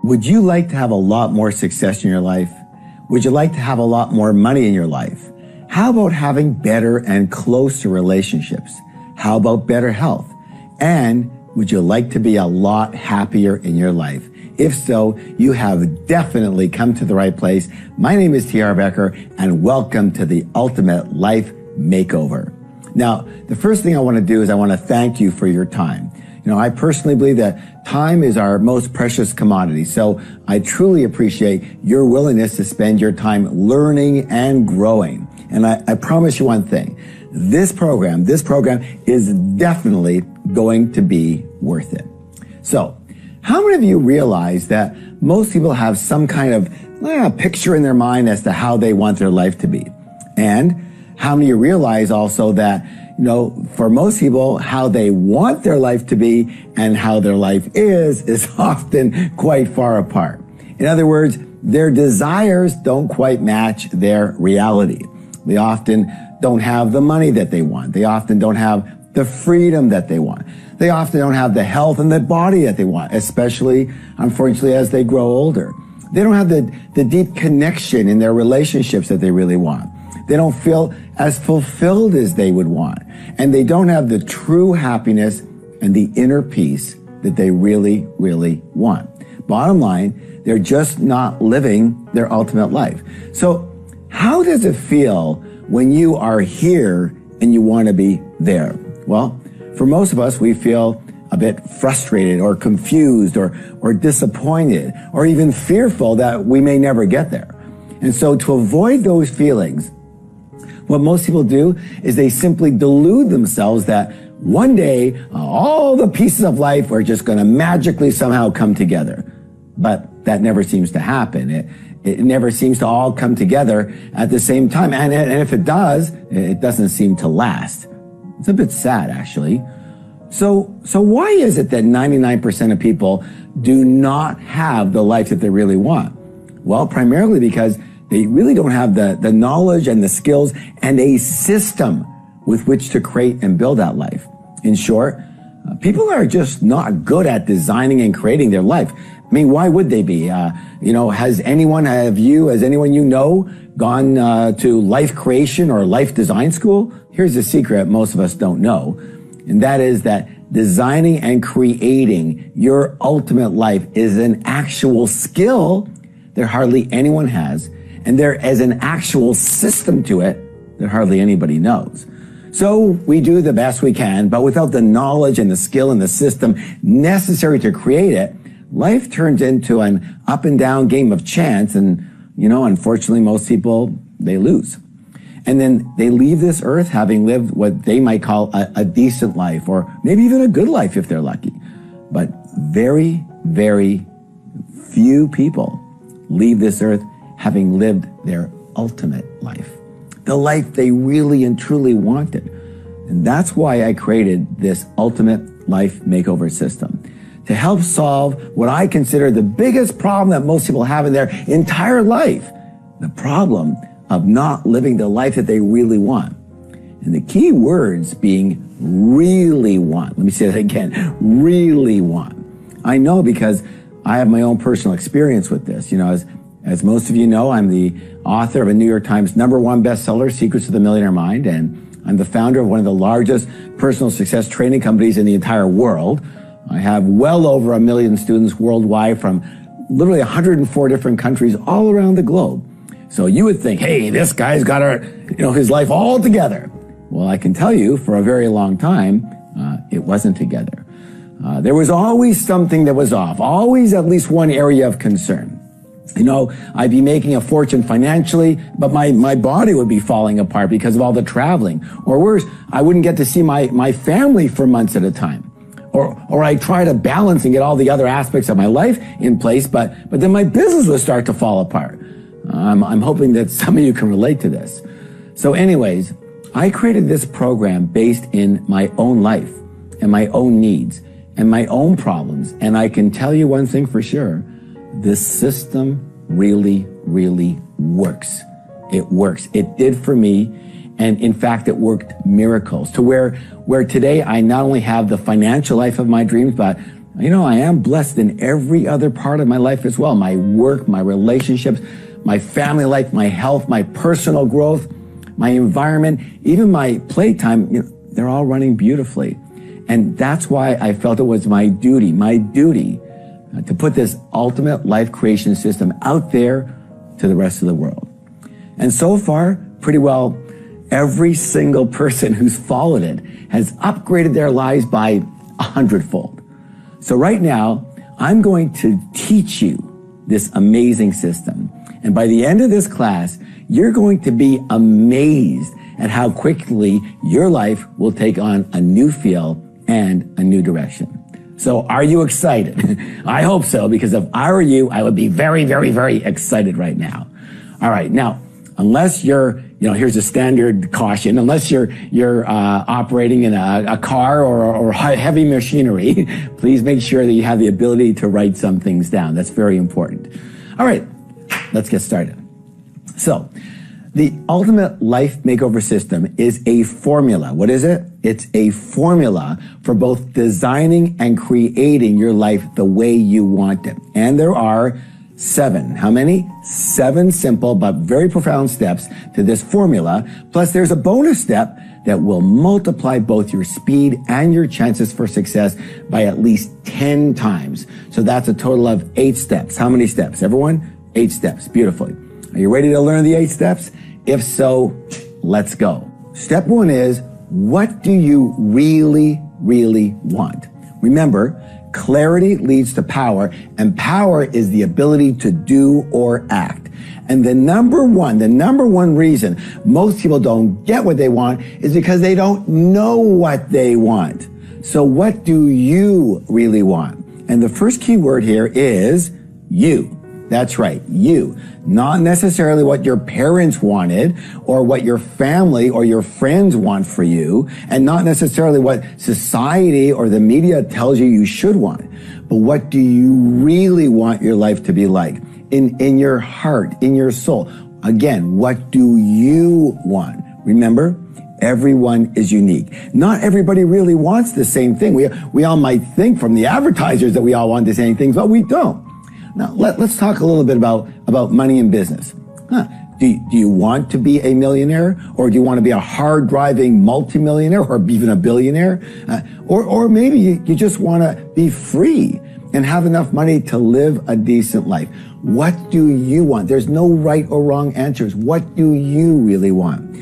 Would you like to have a lot more success in your life? Would you like to have a lot more money in your life? How about having better and closer relationships? How about better health? And would you like to be a lot happier in your life? If so, you have definitely come to the right place. My name is Harv Eker, and welcome to the Ultimate Life Makeover. Now, the first thing I want to do is I want to thank you for your time. You know, I personally believe that time is our most precious commodity. So I truly appreciate your willingness to spend your time learning and growing. And I promise you one thing, this program is definitely going to be worth it. So, how many of you realize that most people have some kind of picture in their mind as to how they want their life to be? And how many of you realize also that, you know, for most people, how they want their life to be and how their life is often quite far apart. In other words, their desires don't quite match their reality. They often don't have the money that they want. They often don't have the freedom that they want. They often don't have the health and the body that they want, especially, unfortunately, as they grow older. They don't have the deep connection in their relationships that they really want. They don't feel as fulfilled as they would want. And they don't have the true happiness and the inner peace that they really, really want. Bottom line, they're just not living their ultimate life. So how does it feel when you are here and you want to be there? Well, for most of us, we feel a bit frustrated or confused or disappointed or even fearful that we may never get there. And so to avoid those feelings, what most people do is they simply delude themselves that one day all the pieces of life are just going to magically somehow come together. But that never seems to happen. It never seems to all come together at the same time. And if it does, it doesn't seem to last. It's a bit sad, actually. So why is it that 99% of people do not have the life that they really want? Well, primarily because they really don't have the knowledge and the skills and a system with which to create and build that life. In short, people are just not good at designing and creating their life. I mean, why would they be? Has anyone you know gone to life creation or life design school? Here's a secret most of us don't know, and that is that designing and creating your ultimate life is an actual skill that hardly anyone has, and there is an actual system to it that hardly anybody knows. So we do the best we can, but without the knowledge and the skill and the system necessary to create it, life turns into an up and down game of chance, and, unfortunately, most people, they lose. And then they leave this earth having lived what they might call a decent life, or maybe even a good life if they're lucky. But very, very few people leave this earth having lived their ultimate life, the life they really and truly wanted. And that's why I created this Ultimate Life Makeover System, to help solve what I consider the biggest problem that most people have in their entire life, the problem of not living the life that they really want. And the key words being really want. Let me say that again, really want. I know because I have my own personal experience with this. As most of you know, I'm the author of a New York Times #1 bestseller, Secrets of the Millionaire Mind, and I'm the founder of one of the largest personal success training companies in the entire world. I have well over 1 million students worldwide from literally 104 different countries all around the globe. So you would think, hey, this guy's got his life all together. Well, I can tell you for a very long time, it wasn't together. There was always something that was off, always at least one area of concern. I'd be making a fortune financially, but my body would be falling apart because of all the traveling. Or worse, I wouldn't get to see my family for months at a time. Or I try to balance and get all the other aspects of my life in place, but then my business would start to fall apart. I'm hoping that some of you can relate to this. So anyways, I created this program based in my own life and my own needs and my own problems. And I can tell you one thing for sure, this system really, really works. It works. It did for me. And in fact, it worked miracles to where today I not only have the financial life of my dreams, but You know, I am blessed in every other part of my life as well. My work, my relationships, my family life, my health, my personal growth, my environment, even my playtime, you know, they're all running beautifully. And that's why I felt it was my duty to put this ultimate life creation system out there to the rest of the world. And so far, pretty well, every single person who's followed it has upgraded their lives by 100-fold. So right now, I'm going to teach you this amazing system. And by the end of this class, you're going to be amazed at how quickly your life will take on a new feel and a new direction. So are you excited? I hope so, because if I were you, I would be very, very, very excited right now. All right, now, unless you're, here's a standard caution, unless you're operating in a car or heavy machinery, please make sure that you have the ability to write some things down. That's very important. All right, let's get started. So, the ultimate life makeover system is a formula. What is it? It's a formula for both designing and creating your life the way you want it. And there are 7. How many? 7 simple but very profound steps to this formula. Plus there's a bonus step that will multiply both your speed and your chances for success by at least 10 times. So that's a total of 8 steps. How many steps? Everyone? 8 steps. Beautifully. Are you ready to learn the 8 steps? If so, let's go. Step 1 is, what do you really, really want? Remember, clarity leads to power, and power is the ability to do or act. And the number one reason most people don't get what they want is because they don't know what they want. So what do you really want? And the first key word here is you. That's right, you. Not necessarily what your parents wanted or what your family or your friends want for you, and not necessarily what society or the media tells you should want. But what do you really want your life to be like? In your heart, in your soul. Again, what do you want? Remember, everyone is unique. Not everybody really wants the same thing. We all might think from the advertisers that we all want the same things, but we don't. Now, let's talk a little bit about money and business. Do you want to be a millionaire? Or do you want to be a hard-driving multimillionaire or even a billionaire? Or maybe you just want to be free and have enough money to live a decent life. What do you want? There's no right or wrong answers. What do you really want?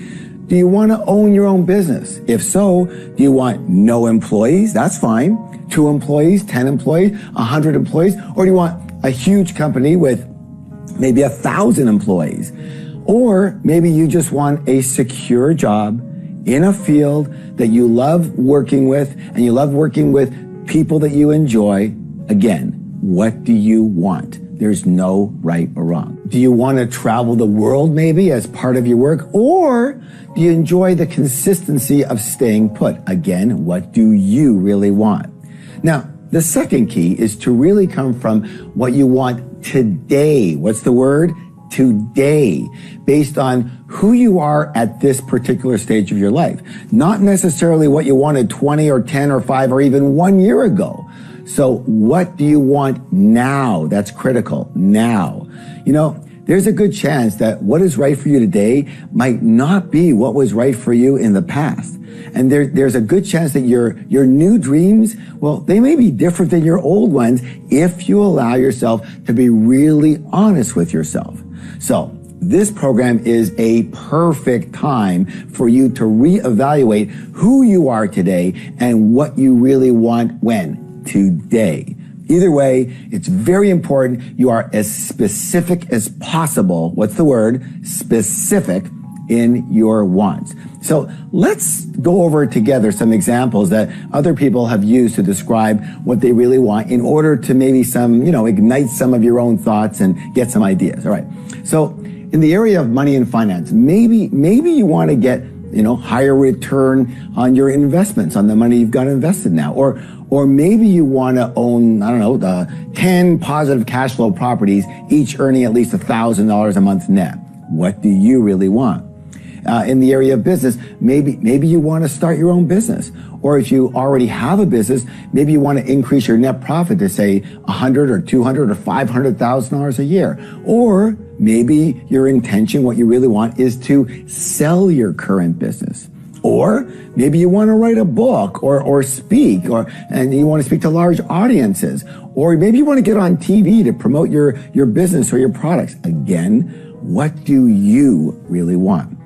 Do you want to own your own business? If so, do you want no employees? That's fine. 2 employees, 10 employees, 100 employees? Or do you want a huge company with maybe 1,000 employees? Or maybe you just want a secure job in a field that you love working with, and you love working with people that you enjoy. Again, what do you want? There's no right or wrong. Do you want to travel the world maybe as part of your work? Or do you enjoy the consistency of staying put? Again, what do you really want? Now, the second key is to really come from what you want today. What's the word? Today. Based on who you are at this particular stage of your life. Not necessarily what you wanted 20 or 10 or 5 or even 1 year ago. So what do you want now? That's critical. Now. There's a good chance that what is right for you today might not be what was right for you in the past. And there's a good chance that your new dreams, well, they may be different than your old ones if you allow yourself to be really honest with yourself. So this program is a perfect time for you to reevaluate who you are today and what you really want when? Today. Either way, it's very important you are as specific as possible. What's the word? Specific in your wants. So let's go over together some examples that other people have used to describe what they really want in order to maybe ignite some of your own thoughts and get some ideas. All right. So in the area of money and finance, maybe you want to get, higher return on your investments, on the money you've got invested now. Or maybe you want to own, 10 positive cash flow properties, each earning at least $1,000 a month net. What do you really want? in the area of business, maybe you want to start your own business. Or if you already have a business, maybe you want to increase your net profit to say $100 or $200 or $500,000 a year. Or maybe your intention, what you really want, is to sell your current business. Or maybe you want to write a book or speak, and you want to speak to large audiences. Or maybe you want to get on TV to promote your business or your products. Again, what do you really want?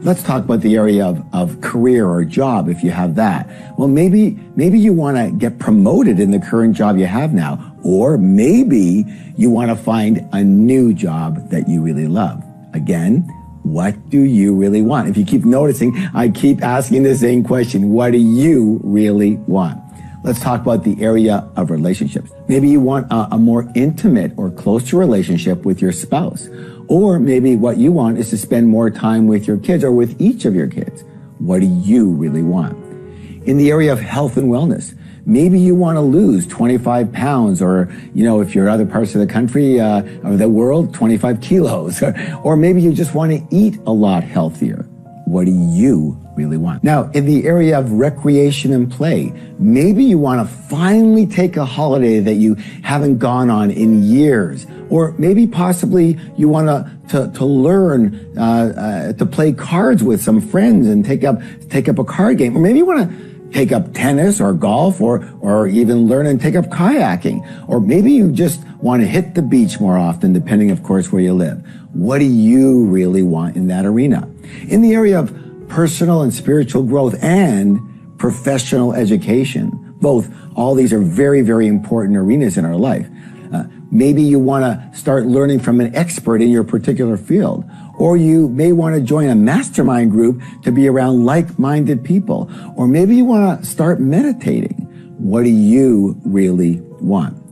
Let's talk about the area of career or job, if you have that. Well, maybe you want to get promoted in the current job you have now, or maybe you want to find a new job that you really love. Again, what do you really want? If you keep noticing, I keep asking the same question. What do you really want? Let's talk about the area of relationships. Maybe you want a more intimate or closer relationship with your spouse. Or maybe what you want is to spend more time with your kids or with each of your kids. What do you really want? In the area of health and wellness, maybe you want to lose 25 pounds or, if you're in other parts of the country or the world, 25 kilos. Or maybe you just want to eat a lot healthier. What do you really want? Now, in the area of recreation and play, maybe you want to finally take a holiday that you haven't gone on in years. Or maybe possibly you want to learn to play cards with some friends and take up a card game. Or maybe you want to take up tennis or golf or even learn and take up kayaking. Or maybe you just want to hit the beach more often, depending, of course, where you live. What do you really want in that arena? In the area of personal and spiritual growth and professional education, all these are very, very important arenas in our life. Maybe you want to start learning from an expert in your particular field. Or you may want to join a mastermind group to be around like-minded people. Or maybe you want to start meditating. What do you really want?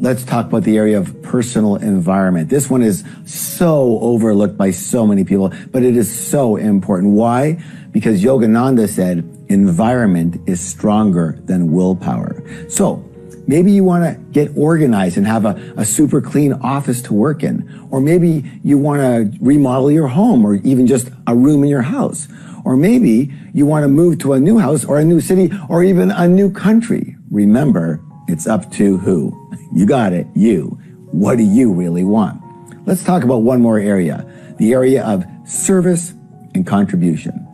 Let's talk about the area of personal environment. This one is so overlooked by so many people, but it is so important. Why? Because Yogananda said, environment is stronger than willpower. So, maybe you want to get organized and have a super clean office to work in. Or maybe you want to remodel your home or even just a room in your house. Or maybe you want to move to a new house or a new city or even a new country. Remember, it's up to who? You got it, you. What do you really want? Let's talk about one more area, the area of service and contribution.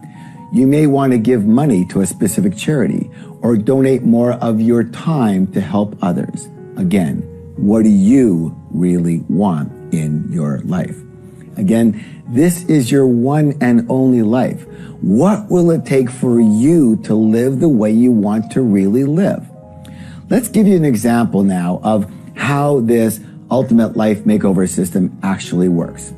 You may want to give money to a specific charity or donate more of your time to help others. Again, what do you really want in your life? Again, this is your one and only life. What will it take for you to live the way you want to really live? Let's give you an example now of how this ultimate life makeover system actually works.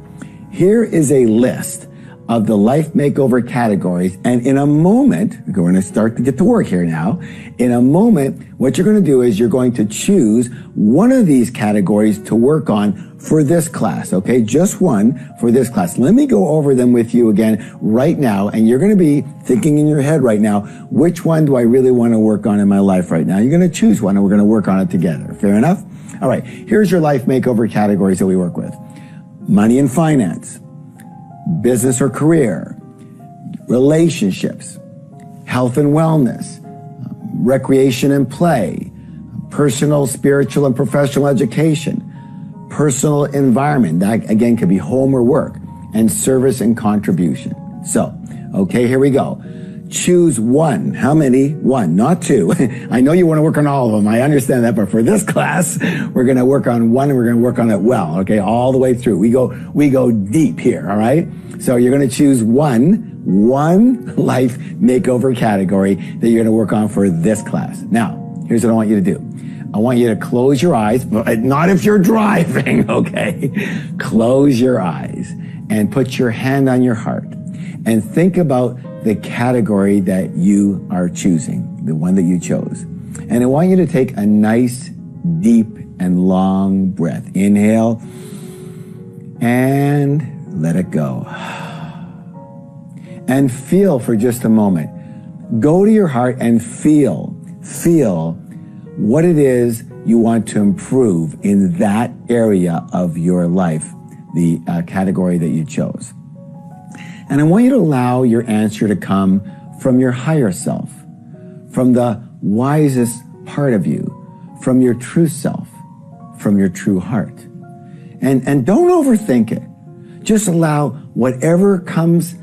Here is a list of the life makeover categories. And in a moment, we're going to start to get to work here now. In a moment, what you're going to do is you're going to choose one of these categories to work on for this class, okay? Just one for this class. Let me go over them with you again right now, and you're going to be thinking in your head right now, which one do I really want to work on in my life right now? You're going to choose one, and we're going to work on it together. Fair enough? All right, here's your life makeover categories that we work with. Money and finance, business or career, relationships, health and wellness, recreation and play, personal, spiritual, and professional education, personal environment, that again could be home or work, and service and contribution. So, okay, here we go. Choose one. How many? One, not two. I know you want to work on all of them. I understand that, but for this class, we're going to work on one and we're going to work on it well, okay, all the way through. We go deep here, all right? So you're going to choose one life makeover category that you're going to work on for this class. Now, here's what I want you to do. I want you to close your eyes, but not if you're driving, okay? Close your eyes and put your hand on your heart and think about the category that you are choosing, the one that you chose. And I want you to take a nice, deep, and long breath. Inhale and let it go. And feel for just a moment. Go to your heart and feel what it is you want to improve in that area of your life, the category that you chose. And I want you to allow your answer to come from your higher self, from the wisest part of you, from your true self, from your true heart. And don't overthink it. Just allow whatever comes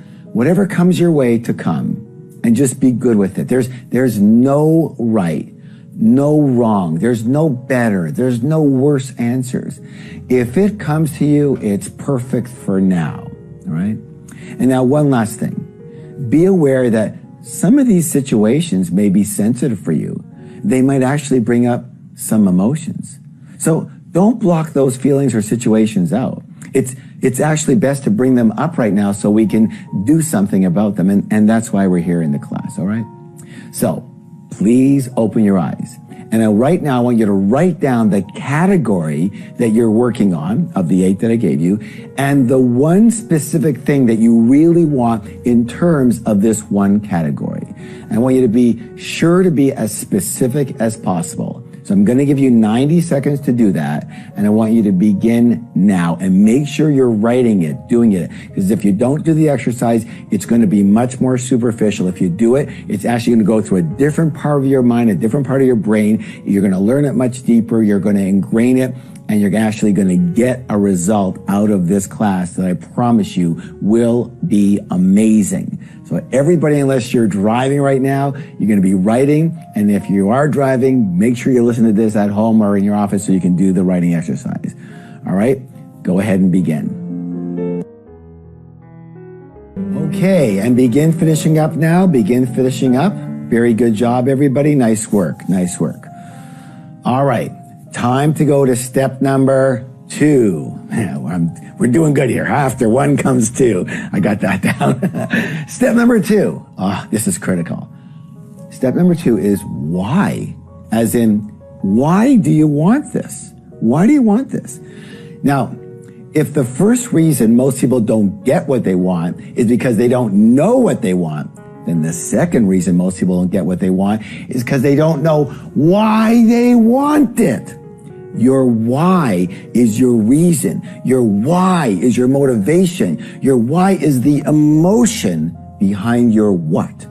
your way to come, and just be good with it. There's no right, no wrong. There's no better. There's no worse answers. If it comes to you, it's perfect for now, all right? And now one last thing. Be aware that some of these situations may be sensitive for you. They might actually bring up some emotions. So don't block those feelings or situations out. It's actually best to bring them up right now so we can do something about them. And that's why we're here in the class, all right? So please open your eyes. And right now I want you to write down the category that you're working on of the 8 that I gave you, and the one specific thing that you really want in terms of this one category. I want you to be sure to be as specific as possible. So I'm going to give you 90 seconds to do that, and I want you to begin now, and make sure you're writing it, doing it, because if you don't do the exercise, it's going to be much more superficial. If you do it, it's actually going to go through a different part of your mind, a different part of your brain. You're going to learn it much deeper. You're going to ingrain it, and you're actually going to get a result out of this class that I promise you will be amazing. So everybody, unless you're driving right now, you're going to be writing. And if you are driving, make sure you listen to this at home or in your office so you can do the writing exercise. All right, go ahead and begin. Okay, and begin finishing up now. Begin finishing up. Very good job, everybody. Nice work. Nice work. All right, time to go to step number 2. We're doing good here. After 1 comes 2. I got that down. Step number 2. This is critical. Step number 2 is why. As in, why do you want this? Why do you want this? Now, if the first reason most people don't get what they want is because they don't know what they want, then the second reason most people don't get what they want is because they don't know why they want it. Your why is your reason. Your why is your motivation. Your why is the emotion behind your what.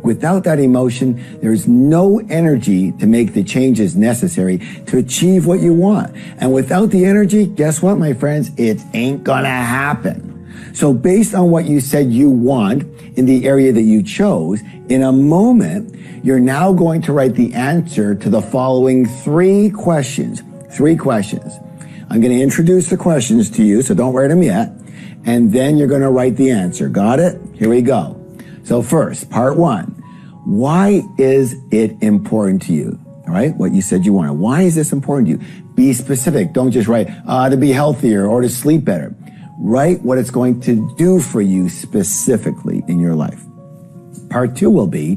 Without that emotion, there's no energy to make the changes necessary to achieve what you want. And without the energy, guess what, my friends? It ain't gonna happen. So based on what you said you want in the area that you chose, in a moment, you're now going to write the answer to the following 3 questions. 3 questions. I'm going to introduce the questions to you, so don't write them yet. And then you're going to write the answer. Got it? Here we go. So first, part 1. Why is it important to you? All right? What you said you wanted. Why is this important to you? Be specific. Don't just write, to be healthier or to sleep better. Write what it's going to do for you specifically in your life. Part 2 will be,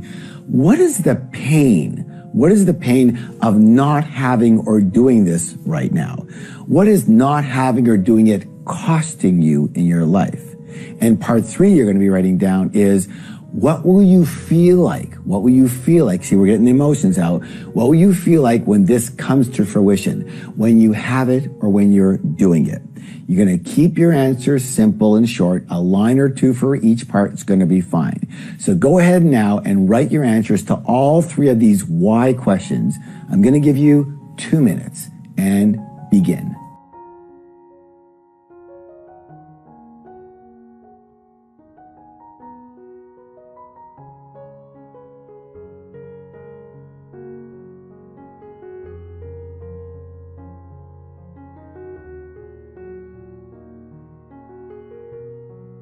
what is the pain? What is the pain of not having or doing this right now? What is not having or doing it costing you in your life? And part 3 you're going to be writing down is, what will you feel like? What will you feel like? See, we're getting the emotions out. What will you feel like when this comes to fruition? When you have it or when you're doing it? You're going to keep your answers simple and short. A line or 2 for each part is going to be fine. So go ahead now and write your answers to all 3 of these why questions. I'm going to give you 2 minutes and begin.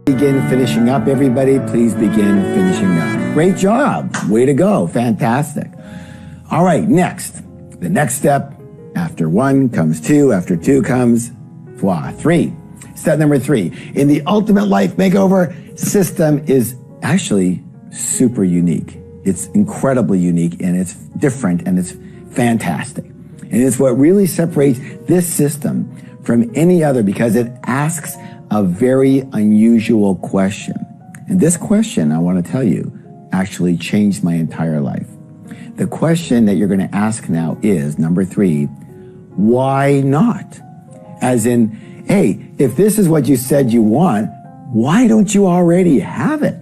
Begin finishing up, everybody. Please begin finishing up. Great job. Way to go. Fantastic. All right, next. The next step, after 1 comes 2, after 2 comes 3. Step number 3. In the ultimate life makeover, system is actually super unique. It's incredibly unique, and it's different, and it's fantastic. And it's what really separates this system from any other, because it asks a very unusual question. And this question, I want to tell you, actually changed my entire life. The question that you're going to ask now is, number 3, why not? As in, hey, if this is what you said you want, why don't you already have it?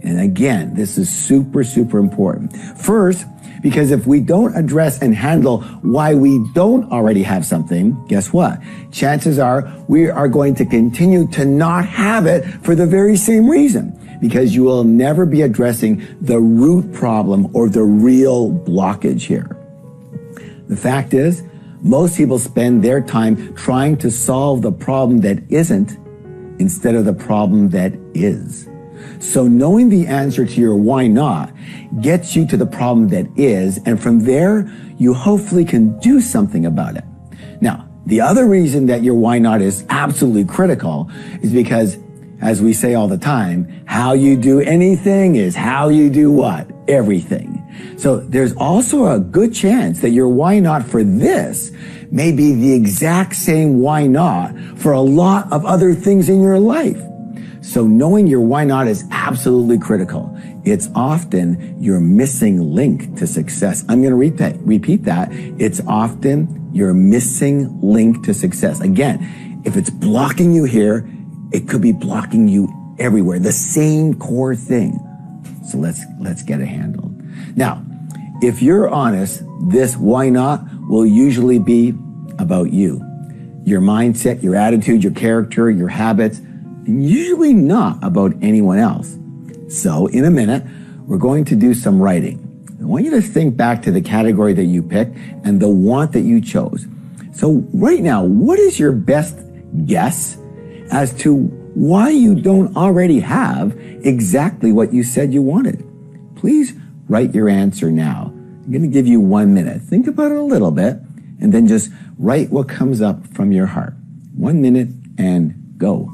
And again, this is super, super important. First, because if we don't address and handle why we don't already have something, guess what? Chances are we are going to continue to not have it for the very same reason, because you will never be addressing the root problem or the real blockage here. The fact is, most people spend their time trying to solve the problem that isn't instead of the problem that is. So knowing the answer to your why not gets you to the problem that is, and from there, you hopefully can do something about it. Now, the other reason that your why not is absolutely critical is because, as we say all the time, how you do anything is how you do what? Everything. So there's also a good chance that your why not for this may be the exact same why not for a lot of other things in your life. So knowing your why not is absolutely critical. It's often your missing link to success. I'm going to repeat that. It's often your missing link to success. Again, if it's blocking you here, it could be blocking you everywhere. The same core thing. So let's get it handled. Now, if you're honest, this why not will usually be about you. Your mindset, your attitude, your character, your habits, and usually not about anyone else. So in a minute, we're going to do some writing. I want you to think back to the category that you picked and the want that you chose. So right now, what is your best guess as to why you don't already have exactly what you said you wanted? Please write your answer now. I'm going to give you 1 minute. Think about it a little bit, and then just write what comes up from your heart. 1 minute and go.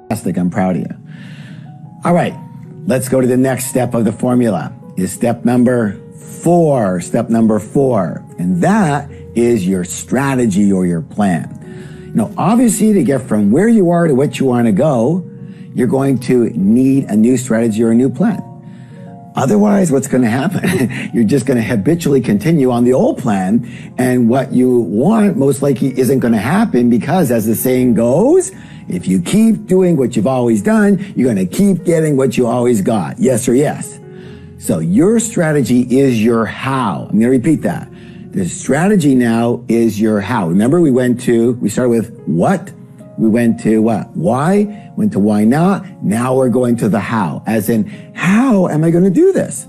Fantastic, I'm proud of you. All right, let's go to the next step of the formula. Is step number 4. Step number 4, and that is your strategy or your plan. Now, obviously, to get from where you are to what you want to go, you're going to need a new strategy or a new plan. Otherwise, what's going to happen? You're just going to habitually continue on the old plan, and what you want most likely isn't going to happen because, as the saying goes, if you keep doing what you've always done, you're going to keep getting what you always got. Yes or yes? So your strategy is your how. I'm going to repeat that. The strategy now is your how. Remember, we started with what? We went to what? Why? Went to why not? Now we're going to the how, as in, how am I going to do this?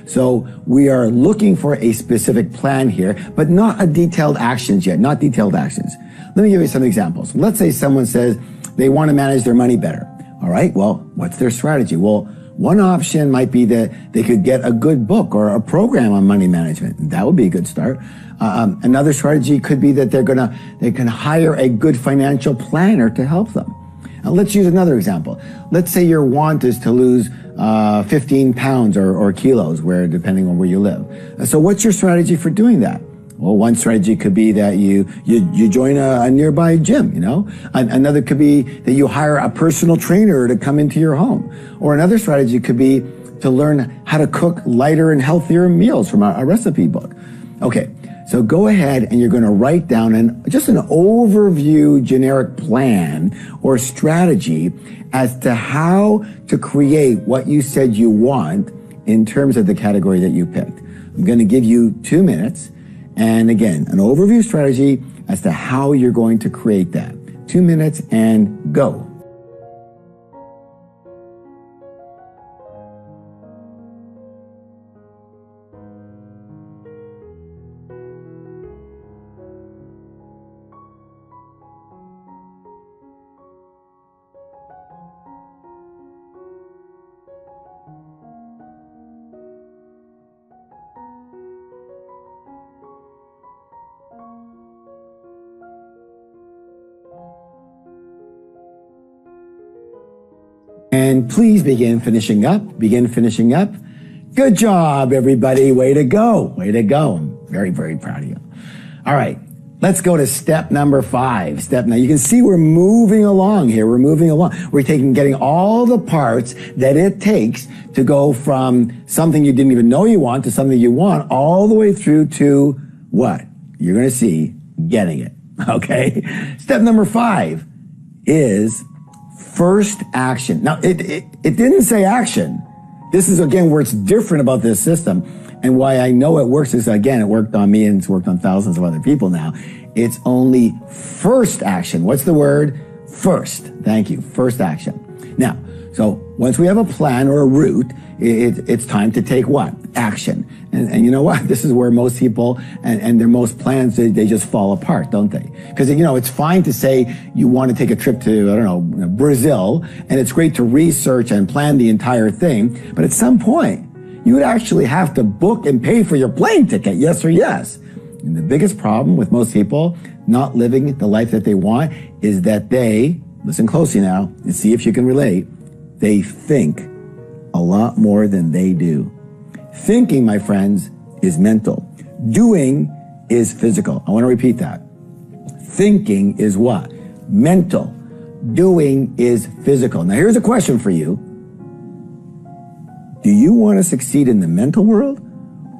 So we are looking for a specific plan here, but not a detailed actions yet, not detailed actions. Let me give you some examples. Let's say someone says they want to manage their money better. All right, well, what's their strategy? Well, one option might be that they could get a good book or a program on money management. That would be a good start. Another strategy could be that they can hire a good financial planner to help them. Let's use another example. Let's say your want is to lose 15 pounds or kilos, depending on where you live. So what's your strategy for doing that? Well, one strategy could be that you join a nearby gym, you know. Another could be that you hire a personal trainer to come into your home. Or another strategy could be to learn how to cook lighter and healthier meals from a recipe book. Okay, so go ahead and you're going to write down just an overview generic plan or strategy as to how to create what you said you want in terms of the category that you picked. I'm going to give you 2 minutes. And again, an overview strategy as to how you're going to create that. 2 minutes and go. And please begin finishing up. Begin finishing up. Good job, everybody. Way to go. Way to go. I'm very, very proud of you. All right. Let's go to step number 5. Now, you can see we're moving along here. We're moving along. We're getting all the parts that it takes to go from something you didn't even know you want to something you want all the way through to what? you're going to see getting it. Okay. Step number 5 is first action. Now, it didn't say action. This is, again, where it's different about this system. And why I know it works is, again, it worked on me and it's worked on thousands of other people now. It's only first action. What's the word? First. Thank you. First action. Now, so once we have a plan or a route, it's time to take what? Action. And you know what? This is where most people and their most plans, they just fall apart, don't they? Because, you know, it's fine to say you want to take a trip to, I don't know, Brazil, and it's great to research and plan the entire thing. But at some point, you would actually have to book and pay for your plane ticket, yes or yes. And the biggest problem with most people not living the life that they want is that they, listen closely now and see if you can relate, they think a lot more than they do. Thinking, my friends, is mental. Doing is physical. I want to repeat that. Thinking is what? Mental. Doing is physical. Now here's a question for you. Do you want to succeed in the mental world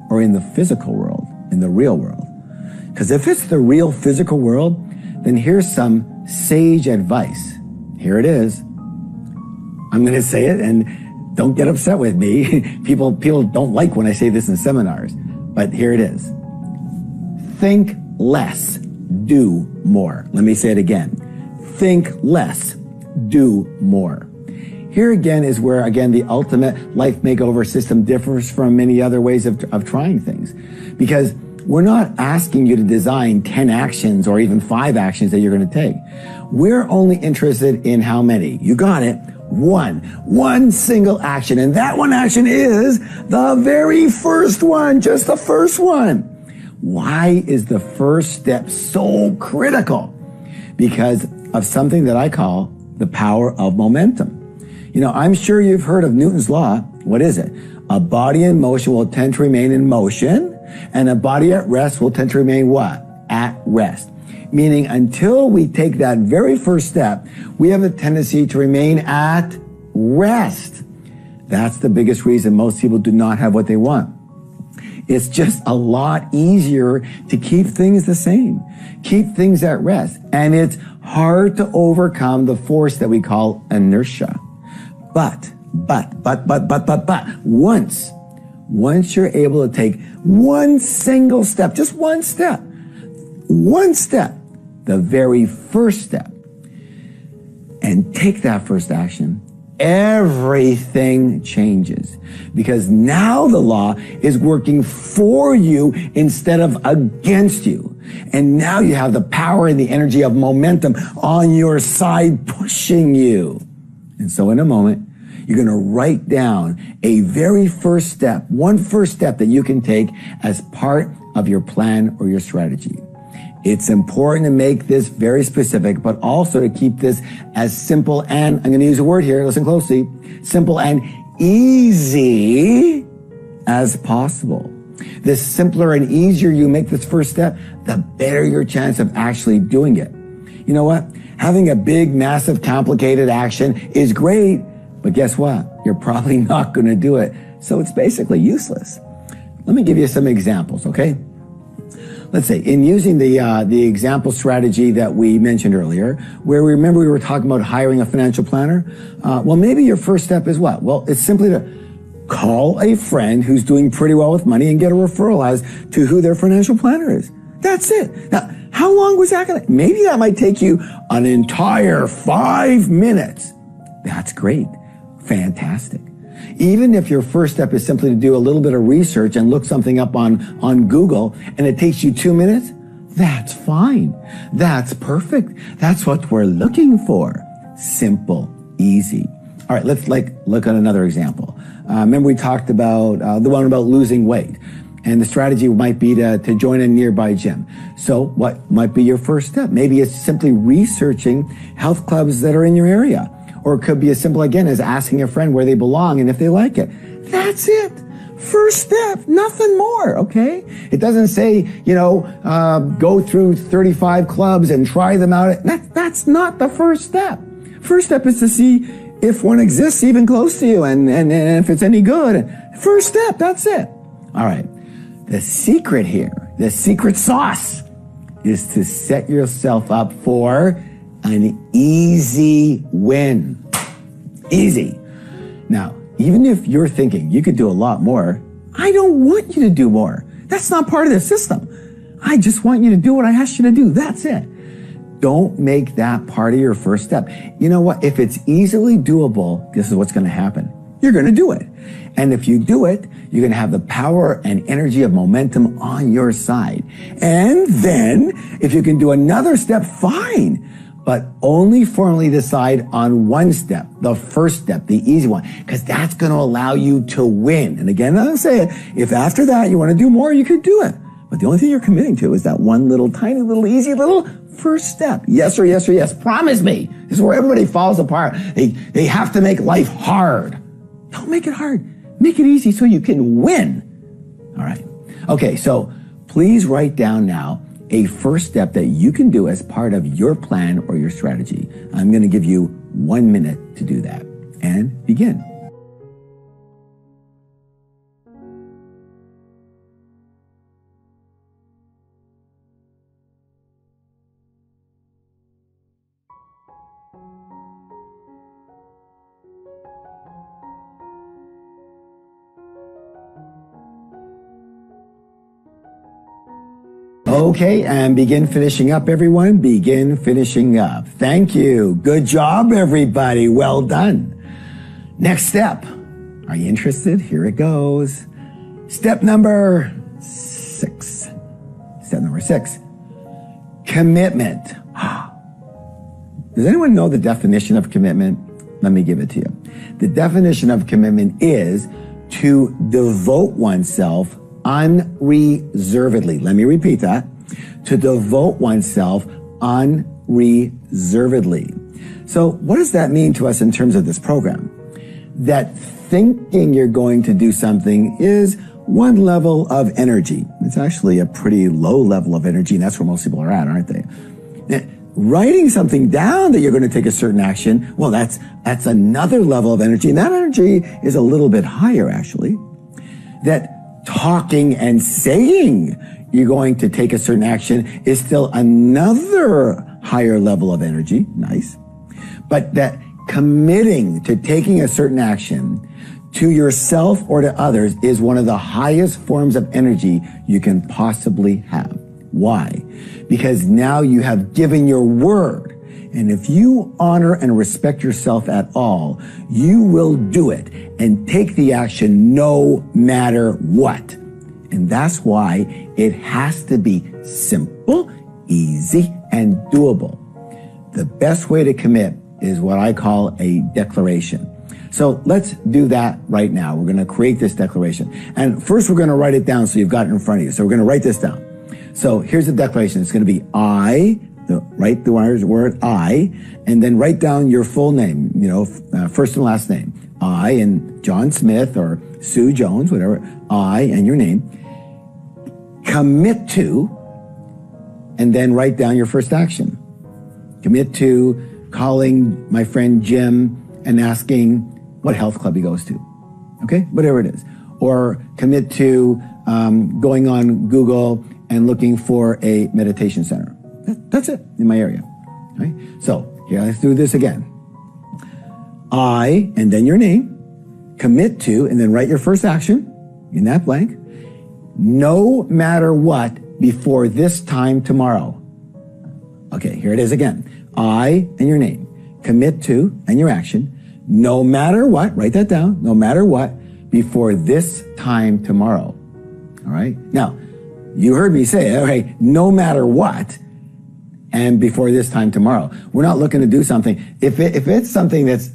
or in the physical world, in the real world? Because if it's the real physical world, then here's some sage advice. Here it is. I'm going to say it, and don't get upset with me. People don't like when I say this in seminars, but here it is. Think less, do more. Let me say it again. Think less, do more. Here again is where, again, the ultimate life makeover system differs from many other ways of trying things. Because we're not asking you to design 10 actions or even 5 actions that you're going to take. We're only interested in how many? You got it. One single action. And that one action is the very first one, just the first one. Why is the first step so critical? Because of something that I call the power of momentum. You know, I'm sure you've heard of Newton's law. What is it? A body in motion will tend to remain in motion, and a body at rest will tend to remain what? At rest. Meaning until we take that very first step, we have a tendency to remain at rest. That's the biggest reason most people do not have what they want. It's just a lot easier to keep things the same, keep things at rest. And it's hard to overcome the force that we call inertia. But, once you're able to take one single step, just one step, the very first step, and take that first action, everything changes. Because now the law is working for you instead of against you. And now you have the power and the energy of momentum on your side pushing you. And so in a moment, you're going to write down a very first step, one first step that you can take as part of your plan or your strategy. It's important to make this very specific, but also to keep this as simple and, I'm going to use a word here, listen closely, simple and easy as possible. The simpler and easier you make this first step, the better your chance of actually doing it. You know what? Having a big, massive, complicated action is great, but guess what? You're probably not going to do it. So it's basically useless. Let me give you some examples, okay? Let's say in using the example strategy that we mentioned earlier, where we were talking about hiring a financial planner. Well, maybe your first step is what? Well, it's simply to call a friend who's doing pretty well with money and get a referral as to who their financial planner is. That's it. Now, how long was that going to? Maybe that might take you an entire 5 minutes. That's great. Fantastic. Even if your first step is simply to do a little bit of research and look something up on Google and it takes you 2 minutes, that's fine. That's perfect. That's what we're looking for. Simple, easy. All right, let's look at another example. Remember we talked about the one about losing weight. And the strategy might be to join a nearby gym. So what might be your first step? Maybe it's simply researching health clubs that are in your area. Or it could be as simple, again, as asking a friend where they belong and if they like it. That's it. First step, nothing more, okay? It doesn't say, go through 35 clubs and try them out. That's not the first step. First step is to see if one exists even close to you and if it's any good. First step, that's it. All right. The secret here, the secret sauce is to set yourself up for an easy win. Easy. Now, even if you're thinking you could do a lot more, I don't want you to do more. That's not part of the system. I just want you to do what I asked you to do. That's it. Don't make that part of your first step. You know what? If it's easily doable, this is what's going to happen. You're going to do it. And if you do it, you're going to have the power and energy of momentum on your side. And then, if you can do another step, fine. But only formally decide on one step, the first step, the easy one, because that's going to allow you to win. And again, I'll say it, if after that you want to do more, you could do it. But the only thing you're committing to is that one little, tiny, little, easy little first step. Yes or yes or yes. Promise me. This is where everybody falls apart. They have to make life hard. Don't make it hard. Make it easy so you can win. All right. Okay, so please write down now a first step that you can do as part of your plan or your strategy. I'm going to give you 1 minute to do that. And begin. Okay, and begin finishing up, everyone. Begin finishing up. Thank you. Good job, everybody. Well done. Next step. Are you interested? Here it goes. Step number 6. Step number 6. Commitment. Does anyone know the definition of commitment? Let me give it to you. The definition of commitment is to devote oneself unreservedly. Let me repeat that. To devote oneself unreservedly. So what does that mean to us in terms of this program? That thinking you're going to do something is one level of energy. It's actually a pretty low level of energy, and that's where most people are at, aren't they? Now, writing something down that you're going to take a certain action, well, that's another level of energy, and that energy is a little bit higher, actually. That talking and saying you're going to take a certain action is still another higher level of energy. Nice. But that committing to taking a certain action to yourself or to others is one of the highest forms of energy you can possibly have. Why? Because now you have given your word. And if you honor and respect yourself at all, you will do it and take the action no matter what. And that's why it has to be simple, easy, and doable. The best way to commit is what I call a declaration. So let's do that right now. We're going to create this declaration. And first we're going to write it down so you've got it in front of you. So we're going to write this down. So here's the declaration. It's going to be write the word I, and then write down your full name, first and last name. I and John Smith or Sue Jones, whatever, I and your name. Commit to, and then write down your first action. Commit to calling my friend Jim and asking what health club he goes to. Okay, whatever it is. Or commit to going on Google and looking for a meditation center. That's it in my area. Right? So here, let's do this again. I, and then your name, commit to, and then write your first action in that blank, no matter what, before this time tomorrow. Okay, here it is again. I, and your name, commit to, and your action, no matter what, write that down, no matter what, before this time tomorrow. All right? Now, you heard me say, okay, no matter what, and before this time tomorrow. We're not looking to do something. If it's something that's,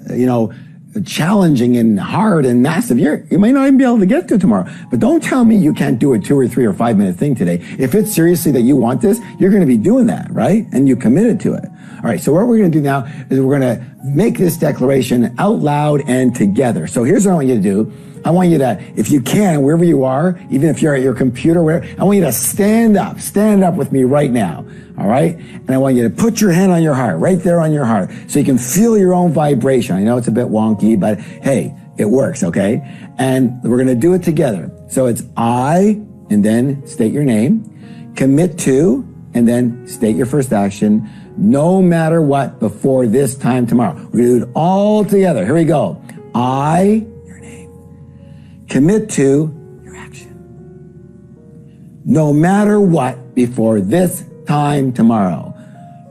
challenging and hard and massive, you might not even be able to get to tomorrow. But don't tell me you can't do a 2 or 3 or 5 minute thing today. If it's seriously that you want this, you're going to be doing that, right? And you committed to it. All right, so what we're going to do now is we're going to make this declaration out loud and together. So here's what I want you to do. I want you to, if you can, wherever you are, even if you're at your computer, I want you to stand up with me right now. All right? And I want you to put your hand on your heart, right there on your heart, so you can feel your own vibration. I know it's a bit wonky, but hey, it works, okay? And we're going to do it together. So it's I, and then state your name, commit to, and then state your first action, no matter what, before this time tomorrow. We're going to do it all together. Here we go. I, your name, commit to your action. No matter what, before this time tomorrow.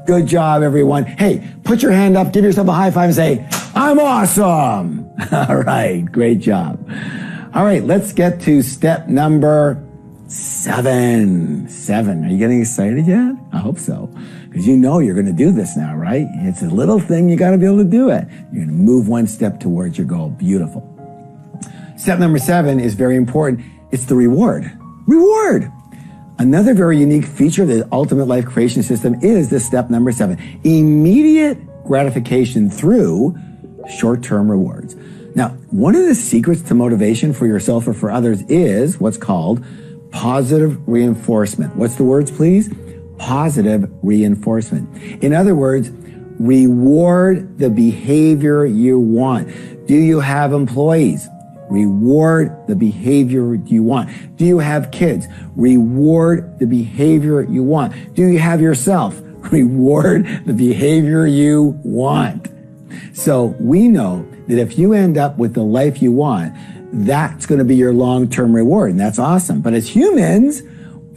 Good job, everyone. Hey, put your hand up, give yourself a high five and say, I'm awesome. All right, great job. All right, let's get to step number 7. Are you getting excited yet? I hope so, because you know you're going to do this now, right? It's a little thing, you got to be able to do it. You're going to move one step towards your goal. Beautiful. Step number 7 is very important. It's the reward. Reward. Another very unique feature of the ultimate life creation system is this step number 7. Immediate gratification through short-term rewards. Now, one of the secrets to motivation for yourself or for others is what's called positive reinforcement. What's the words, please? Positive reinforcement. In other words, reward the behavior you want. Do you have employees? Reward the behavior you want. Do you have kids? Reward the behavior you want. Do you have yourself? Reward the behavior you want. So we know that if you end up with the life you want, that's going to be your long-term reward, and that's awesome. But as humans,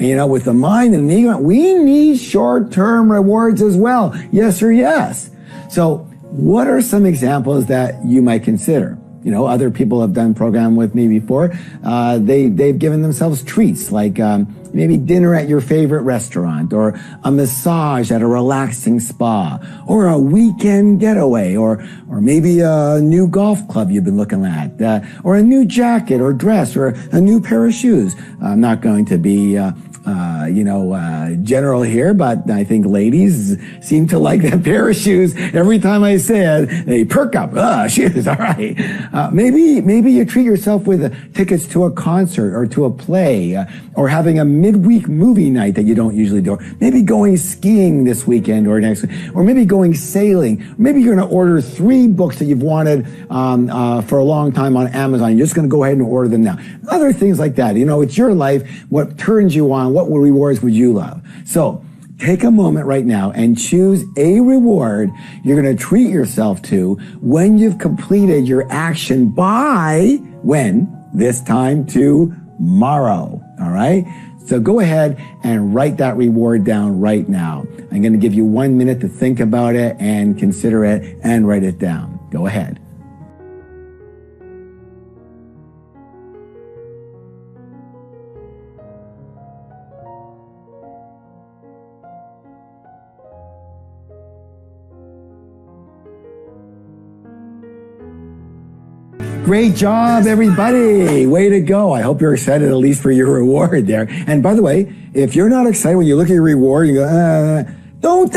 you know, with the mind and the ego, we need short-term rewards as well. Yes or yes. So what are some examples that you might consider? You know, other people have done program with me before. They've given themselves treats like maybe dinner at your favorite restaurant, or a massage at a relaxing spa, or a weekend getaway, or maybe a new golf club you've been looking at, or a new jacket or dress, or a new pair of shoes. I'm not going to be general here, but I think ladies seem to like that pair of shoes. Every time I say it, they perk up. Shoes, all right. Maybe you treat yourself with tickets to a concert or to a play, or having a midweek movie night that you don't usually do. Maybe going skiing this weekend or next week, or maybe going sailing. Maybe you're going to order 3 books that you've wanted for a long time on Amazon. You're just going to go ahead and order them now. Other things like that. You know, it's your life. What turns you on? What rewards would you love? So take a moment right now and choose a reward you're going to treat yourself to when you've completed your action by when? This time tomorrow. All right? So go ahead and write that reward down right now. I'm going to give you 1 minute to think about it and consider it and write it down. Go ahead. Great job, everybody. Way to go. I hope you're excited at least for your reward there. And by the way, if you're not excited when you look at your reward, you go, don't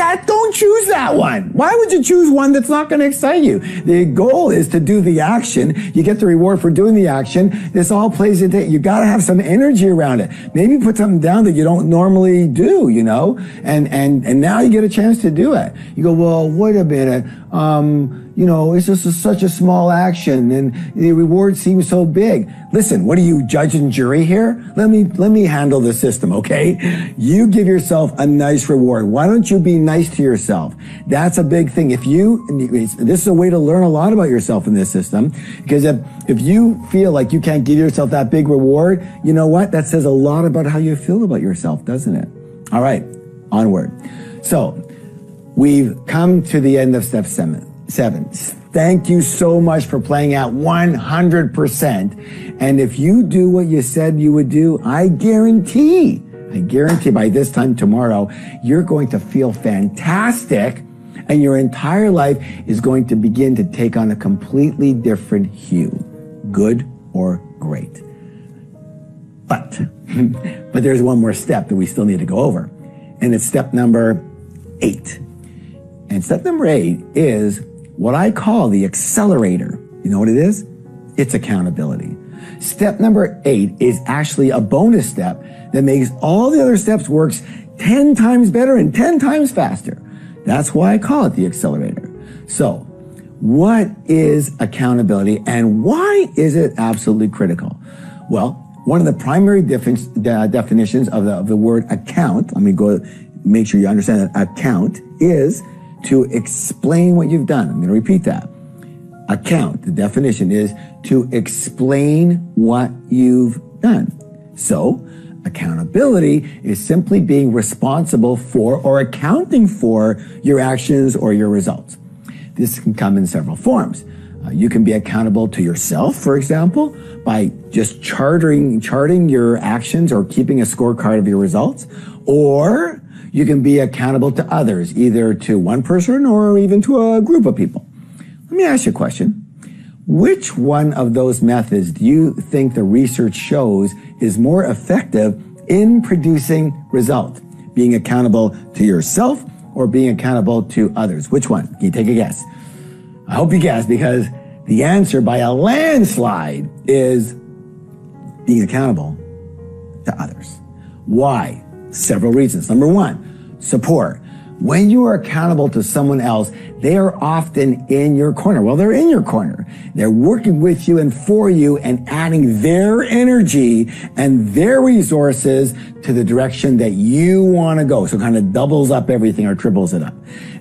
choose that one. Why would you choose one that's not going to excite you? The goal is to do the action. You get the reward for doing the action. This all plays into it. You got to have some energy around it. Maybe put something down that you don't normally do, you know, and now you get a chance to do it. You go, well, wait a minute. You know, it's just such a small action and the reward seems so big. Listen, what are you, judge and jury here? Let me handle the system, okay? You give yourself a nice reward. Why don't you be nice to yourself? That's a big thing. This is a way to learn a lot about yourself in this system, because if you feel like you can't give yourself that big reward, you know what? That says a lot about how you feel about yourself, doesn't it? All right, onward. So we've come to the end of step 7. Thank you so much for playing at 100%. And if you do what you said you would do, I guarantee by this time tomorrow, you're going to feel fantastic and your entire life is going to begin to take on a completely different hue, good or great. But there's one more step that we still need to go over, and it's step number 8. And step number 8 is what I call the accelerator. You know what it is? It's accountability. Step number 8 is actually a bonus step that makes all the other steps works 10 times better and 10 times faster. That's why I call it the accelerator. So what is accountability and why is it absolutely critical? Well, one of the primary definitions of the word account, let me go make sure you understand that account is to explain what you've done. I'm going to repeat that. Account, the definition is to explain what you've done. So, accountability is simply being responsible for or accounting for your actions or your results. This can come in several forms. You can be accountable to yourself, for example, by just charting your actions or keeping a scorecard of your results. Or you can be accountable to others, either to one person or even to a group of people. Let me ask you a question. Which one of those methods do you think the research shows is more effective in producing results? Being accountable to yourself or being accountable to others? Which one? Can you take a guess? I hope you guess, because the answer by a landslide is being accountable to others. Why? Several reasons. Number one, support. When you are accountable to someone else, they are often in your corner. Well, they're in your corner. They're working with you and for you and adding their energy and their resources to the direction that you want to go. So it kind of doubles up everything or triples it up.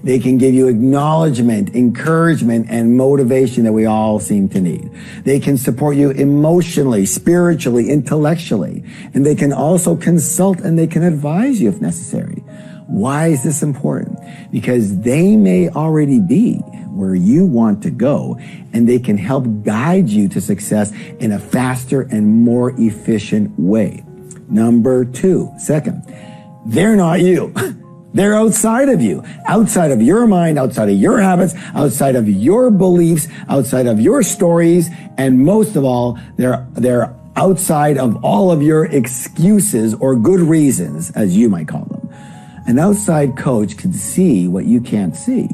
They can give you acknowledgement, encouragement, and motivation that we all seem to need. They can support you emotionally, spiritually, intellectually. And they can also consult and they can advise you if necessary. Why is this important? Because they may already be where you want to go, and they can help guide you to success in a faster and more efficient way. Number two, second, they're not you. They're outside of you, outside of your mind, outside of your habits, outside of your beliefs, outside of your stories, and most of all, they're outside of all of your excuses or good reasons, as you might call them. An outside coach can see what you can't see.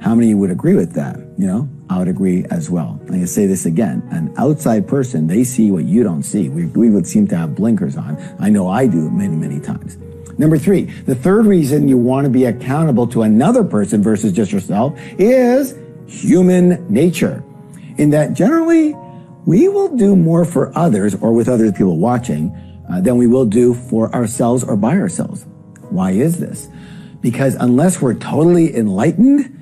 How many of you would agree with that? You know, I would agree as well. I'm going to say this again. An outside person, they see what you don't see. We would seem to have blinkers on. I know I do many, many times. Number three, the third reason you want to be accountable to another person versus just yourself is human nature. In that generally, we will do more for others or with other people watching than we will do for ourselves or by ourselves. Why is this? Because unless we're totally enlightened,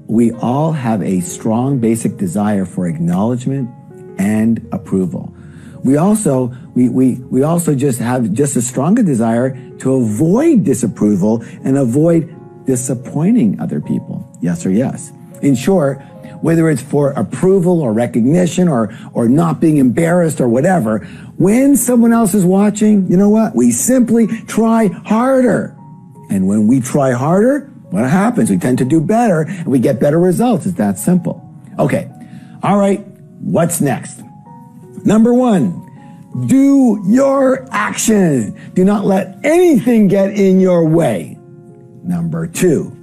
we all have a strong basic desire for acknowledgement and approval. We also just have just as strong a desire to avoid disapproval and avoid disappointing other people. Yes or yes. In short, whether it's for approval or recognition or not being embarrassed or whatever, when someone else is watching, you know what? We simply try harder. And when we try harder, what happens? We tend to do better and we get better results. It's that simple. Okay. All right. What's next? Number one, do your action. Do not let anything get in your way. Number two,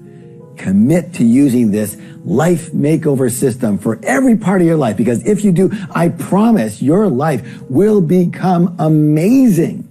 commit to using this life makeover system for every part of your life, because if you do, I promise your life will become amazing.